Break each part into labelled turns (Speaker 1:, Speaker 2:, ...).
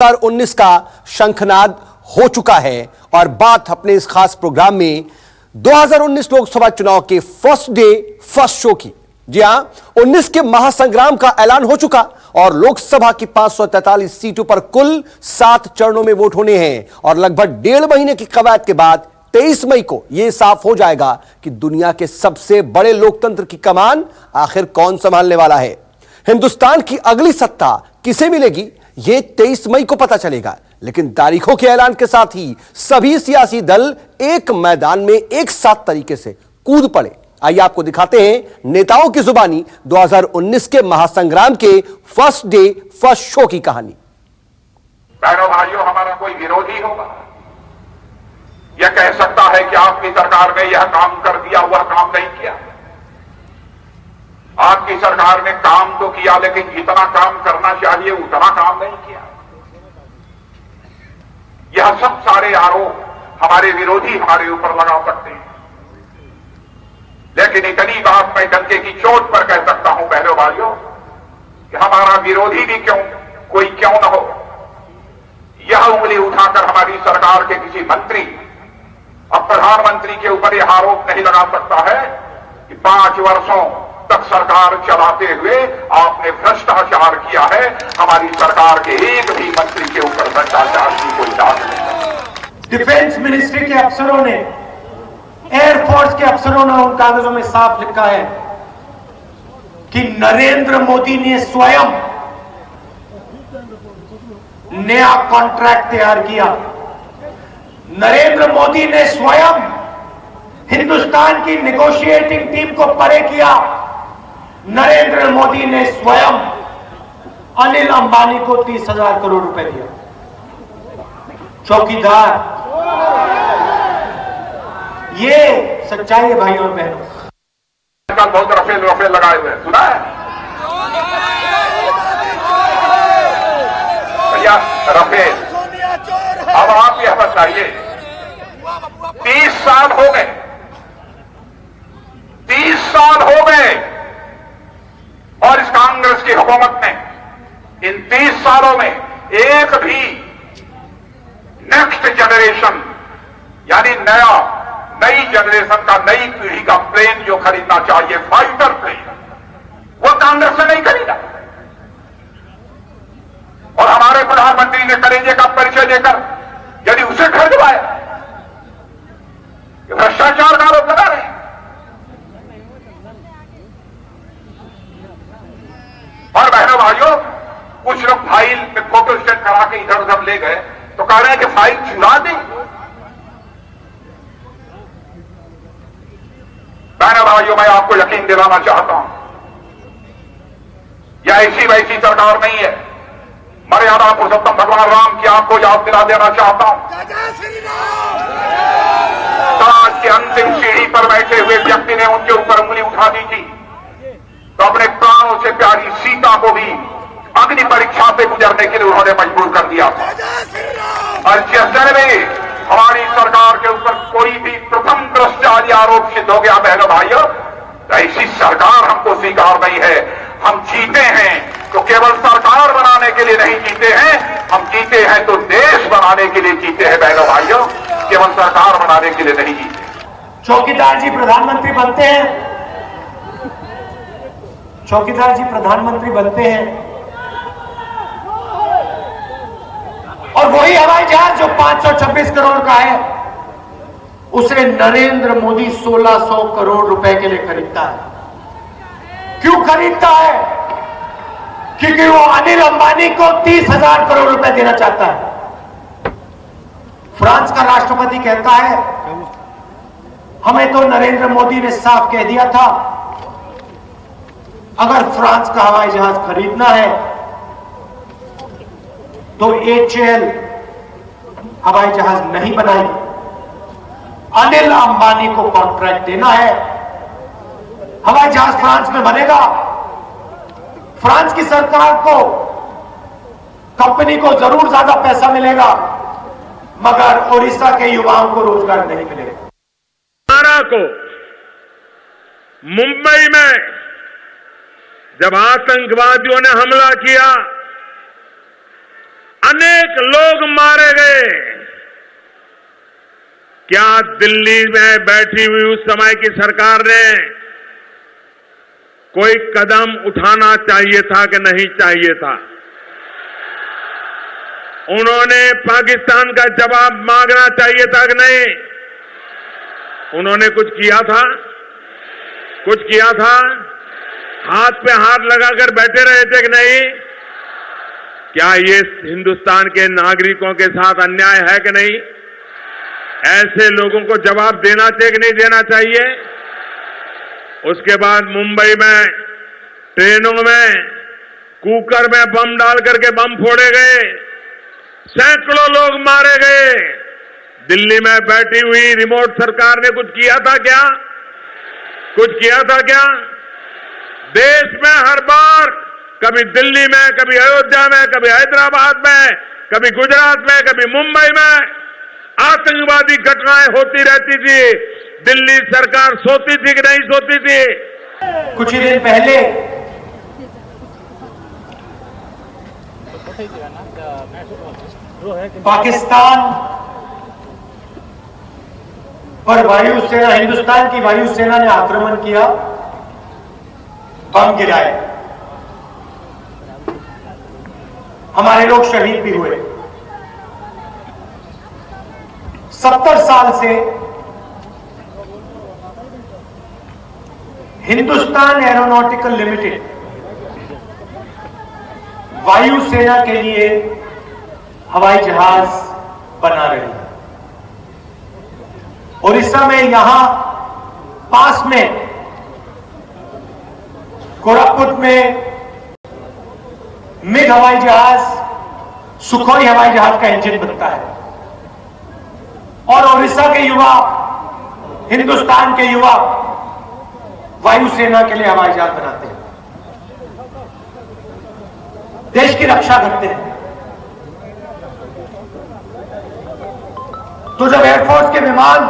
Speaker 1: 2019 का शंखनाद हो चुका है और बात अपने इस खास प्रोग्राम में 2019 लोकसभा चुनाव के फर्स्ट डे फर्स्ट शो की। जी हां, 19 के महासंग्राम का ऐलान हो चुका और लोकसभा की 543 सीटों पर कुल 7 चरणों में वोट होने हैं और लगभग 1.5 महीने की कवायद के बाद 23 मई को यह साफ हो जाएगा कि दुनिया के सबसे बड़े लोकतंत्र की कमान आखिर कौन संभालने वाला है। हिंदुस्तान की अगली सत्ता किसे मिलेगी, यह 23 मई को पता चलेगा। लेकिन तारीखों के ऐलान के साथ ही सभी सियासी दल एक मैदान में एक साथ तरीके से कूद पड़े। आइए आपको दिखाते हैं नेताओं की जुबानी 2019 के महासंग्राम के फर्स्ट डे फर्स्ट शो की कहानी।
Speaker 2: बहनों भाइयों, हमारा कोई विरोधी होगा यह कह सकता है कि आपकी सरकार ने यह काम कर दिया, वह काम नहीं किया। आपकी सरकार ने काम तो किया, लेकिन जितना काम करना चाहिए उतना काम नहीं किया। यह सब सारे आरोप हमारे विरोधी हमारे ऊपर लगा सकते हैं, लेकिन इतनी बात मैं डंके की चोट पर कह सकता हूं बहनों भाइयों कि हमारा विरोधी भी कोई क्यों न हो, यह उंगली उठाकर हमारी सरकार के किसी मंत्री अब प्रधानमंत्री के ऊपर यह आरोप नहीं लगा सकता है कि 5 वर्षों तक सरकार चलाते हुए आपने भ्रष्टाचार किया है। हमारी सरकार के एक भी मंत्री के ऊपर भ्रष्टाचार की कोई दाग नहीं।
Speaker 3: डिफेंस मिनिस्ट्री के अफसरों ने, एयरफोर्स के अफसरों ने उन कागजों में साफ लिखा है कि नरेंद्र मोदी ने स्वयं नया कॉन्ट्रैक्ट तैयार किया। नरेंद्र मोदी ने स्वयं हिंदुस्तान की नेगोशिएटिंग टीम को परे किया। नरेंद्र मोदी ने स्वयं अनिल अंबानी को 30,000 करोड़ रुपए दिया। चौकीदार, ये सच्चाई है भाइयों और बहनों।
Speaker 2: कल बहुत रफेल लगाए हुए सुना है भैया, रफेल। अब आप यह बताइए, 30 साल हो गए, 30 साल हो गए और इस कांग्रेस की हुकूमत ने इन 30 सालों में एक भी नेक्स्ट जनरेशन यानी नई जनरेशन का, नई पीढ़ी का प्लेन जो खरीदना चाहिए, फाइटर प्लेन, वो कांग्रेस ने नहीं खरीदा। और हमारे प्रधानमंत्री ने कलेजे का परिचय देकर यदि उसे खरीदवाया, भ्रष्टाचार का आरोप लगा रहे हैं। और बहनों भाइयों, कुछ लोग फाइल में फोटो स्टेट करा के इधर उधर ले गए तो कह रहे हैं कि फाइल चुरा दी। बहनों भाइयों, मैं आपको यकीन दिलाना चाहता हूं, यह ऐसी वैसी सरकार नहीं है। मर्यादा पुरुषोत्तम भगवान राम की आपको याद दिला देना चाहता हूं। समाज के अंतिम सीढ़ी पर बैठे हुए व्यक्ति ने उनके ऊपर उंगली उठा दी थी तो अपने प्राणों से प्यारी सीता को भी अग्नि परीक्षा से गुजरने के लिए उन्होंने मजबूर कर दिया था। और जिस दिन भी हमारी सरकार के ऊपर कोई भी प्रथम भ्रष्टाचारी आरोप सिद्ध हो गया बहनों भाइयों, तो ऐसी सरकार हमको स्वीकार नहीं है। हम जीते हैं तो केवल सरकार बनाने के लिए नहीं जीते हैं, हम जीते हैं तो देश बनाने के लिए जीते हैं बहनों भाइयों, केवल सरकार बनाने के लिए नहीं जीते।
Speaker 3: चौकीदार जी प्रधानमंत्री बनते हैं, चौकीदार जी प्रधानमंत्री बनते हैं और वही हवाई जहाज जो 526 करोड़ का है उसे नरेंद्र मोदी 1600 करोड़ रुपए के लिए खरीदता है। क्यों खरीदता है? क्योंकि वो अनिल अंबानी को 30,000 करोड़ रुपए देना चाहता है। फ्रांस का राष्ट्रपति कहता है, हमें तो नरेंद्र मोदी ने साफ कह दिया था अगर फ्रांस का हवाई जहाज खरीदना है तो HAL हवाई जहाज नहीं बनाएगी, अनिल अंबानी को कॉन्ट्रैक्ट देना है। हवाई जहाज फ्रांस में बनेगा, फ्रांस की सरकार को, कंपनी को जरूर ज्यादा पैसा मिलेगा, मगर ओडिशा के युवाओं को रोजगार नहीं मिलेगा।
Speaker 4: को मुंबई में जब आतंकवादियों ने हमला किया अनेक लोग मारे गए। क्या दिल्ली में बैठी हुई उस समय की सरकार ने कोई कदम उठाना चाहिए था कि नहीं चाहिए था? उन्होंने पाकिस्तान का जवाब मांगना चाहिए था कि नहीं? उन्होंने कुछ किया था? कुछ किया था? हाथ पे हाथ लगाकर बैठे रहे थे कि नहीं? क्या ये हिंदुस्तान के नागरिकों के साथ अन्याय है कि नहीं? ऐसे लोगों को जवाब देना चाहिए कि नहीं देना चाहिए? उसके बाद मुंबई में ट्रेनों में कुकर में बम डाल करके बम फोड़े गए, सैकड़ों लोग मारे गए। दिल्ली में बैठी हुई रिमोट सरकार ने कुछ किया था क्या? कुछ किया था क्या? देश में हर बार कभी दिल्ली में, कभी अयोध्या में, कभी हैदराबाद में, कभी गुजरात में, कभी मुंबई में आतंकवादी घटनाएं होती रहती थी। दिल्ली सरकार सोती थी कि नहीं सोती थी?
Speaker 3: कुछ ही दिन पहले पाकिस्तान पर वायुसेना, हिंदुस्तान की वायुसेना ने आक्रमण किया, बम गिराए, हमारे लोग शहीद भी हुए। 70 साल से हिंदुस्तान एरोनॉटिकल लिमिटेड वायुसेना के लिए हवाई जहाज बना रही है। ओडिशा में यहां पास में कोरापुट में मिग हवाई जहाज, सुखोई हवाई जहाज का इंजन बनता है और ओडिशा के युवा, हिंदुस्तान के युवा वायुसेना के लिए हवाई जहाज बनाते हैं, देश की रक्षा करते हैं। तो जब एयरफोर्स के विमान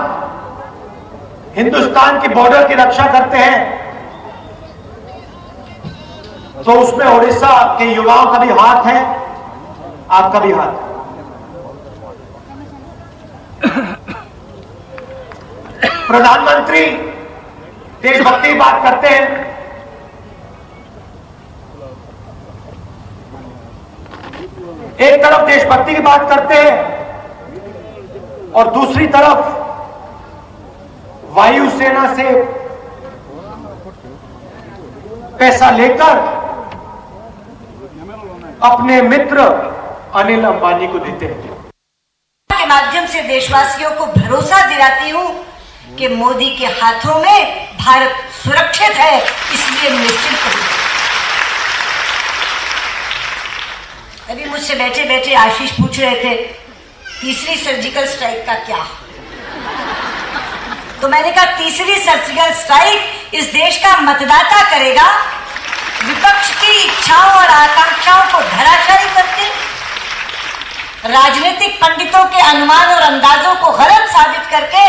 Speaker 3: हिंदुस्तान की बॉर्डर की रक्षा करते हैं तो उसमें ओडिशा के युवाओं का भी हाथ है, आपका भी हाथ है। प्रधानमंत्री देशभक्ति की बात करते हैं, एक तरफ देशभक्ति की बात करते हैं और दूसरी तरफ वायुसेना से पैसा लेकर अपने मित्र अनिल अंबानी को देते हैं।
Speaker 5: के माध्यम से देशवासियों को भरोसा दिलाती हूं कि मोदी के हाथों में भारत सुरक्षित है, इसलिए निश्चिंत हूं। अभी मुझसे बैठे बैठे आशीष पूछ रहे थे तीसरी सर्जिकल स्ट्राइक का क्या, तो मैंने कहा तीसरी सर्जिकल स्ट्राइक इस देश का मतदाता करेगा, विपक्ष की इच्छाओं और आकांक्षाओं को धराशायी करके, राजनीतिक पंडितों के अनुमान और अंदाजों को गलत साबित करके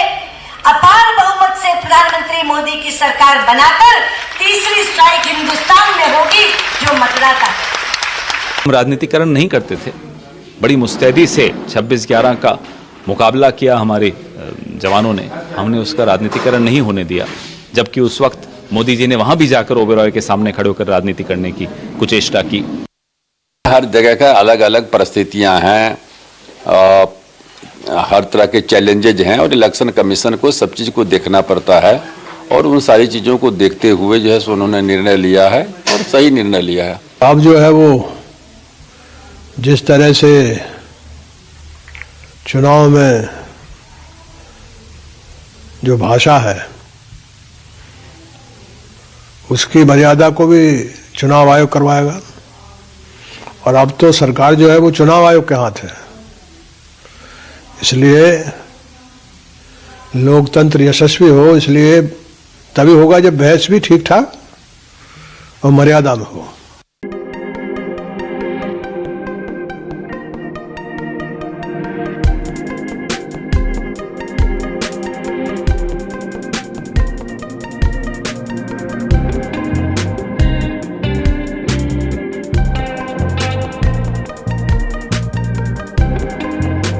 Speaker 5: अपार बहुमत से प्रधानमंत्री मोदी की सरकार बनाकर तीसरी स्ट्राइक हिंदुस्तान में होगी जो मतदाता।
Speaker 6: हम राजनीतिकरण नहीं करते थे, बड़ी मुस्तैदी से 26/11 का मुकाबला किया हमारे जवानों ने, हमने उसका राजनीतिकरण नहीं होने दिया, जबकि उस वक्त मोदी जी ने वहां भी जाकर ओबेरॉय के सामने खड़े होकर राजनीति करने की कुचेष्टा की।
Speaker 7: हर जगह का अलग अलग परिस्थितियां हैं, हर तरह के चैलेंजेज हैं और इलेक्शन कमीशन को सब चीज़ को देखना पड़ता है और उन सारी चीज़ों को देखते हुए जो है सो उन्होंने निर्णय लिया है और सही निर्णय लिया है।
Speaker 8: अब जो है वो जिस तरह से चुनाव में जो भाषा है उसकी मर्यादा को भी चुनाव आयोग करवाएगा और अब तो सरकार जो है वो चुनाव आयोग के हाथ है, इसलिए लोकतंत्र यशस्वी हो, इसलिए तभी होगा जब बहस भी ठीक ठाक और मर्यादा में हो।